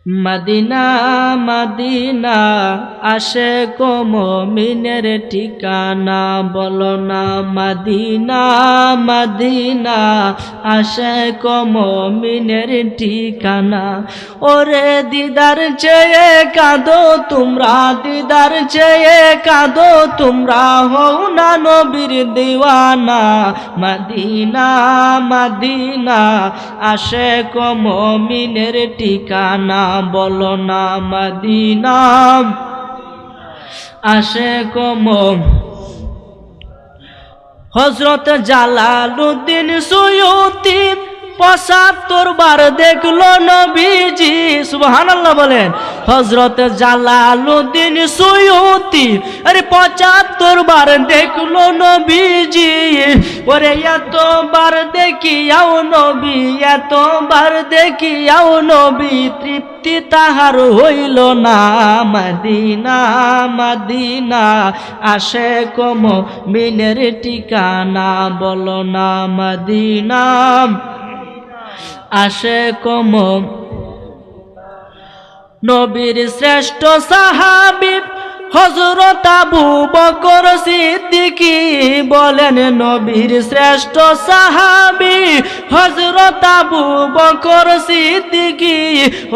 Medina Medina Ashiq ও মুমিনের ঠিকানা, বলো না মদিনা মদিনা আশিক ও মুমিনের ঠিকানা। ওরে দিদার চেয়ে কাঁদো তোমরা, দিদার চেয়ে কাঁদো তোমরা, হও না নবীর দিওয়ানা। মদিনা মদিনা আশিক ও মুমিনের ঠিকানা, বলো না মদিনা আশিক ও হযরত জালালউদ্দিন সুয়ুতি ৭৫ বার দেখলো নবীজি। সুবহানাল্লাহ বলেন। হযরত জালালউদ্দিন সুয়ুতি আরে ৭৫ বার দেখলো নবীজি। ওরে এতবার দেখিয়াও নবী, এতবার দেখিয়াও নবী, তৃপ্তি তাহার হইল না। মদিনা মদিনা আশিক ও মুমিনের ঠিকানা, বলো না মদিনা আশিক ও নবীর শ্রেষ্ঠ সাহাবী হযরত আবু বকর সিদ্দিকী বলেন, নবীর শ্রেষ্ঠ সাহাবী হযরত আবু বকর সিদ্দিকী।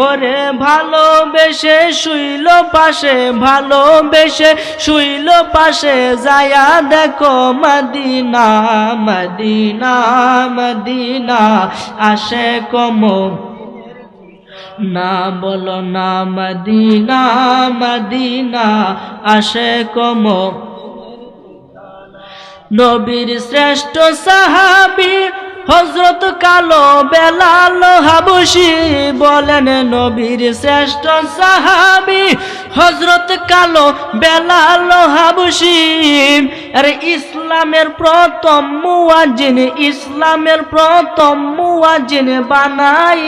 ওরে ভালোবেসে শুইল পাশে, ভালোবেসে শুইল পাশে, যায়া দেখো মদিনা মদিনা মদিনা আশিক ও না, বলো না মদিনা মদিনা আশিক ও নবীর শ্রেষ্ঠ সাহাবী হযরত কালো বেলাল হাবশী বলেন, নবীর শ্রেষ্ঠ সাহাবী হযরত কালো বেলাল হাবশী। আরে ইসলামের প্রথম মুয়াজ্জিন, ইসলামের প্রথম মুয়াজ্জিন বানাই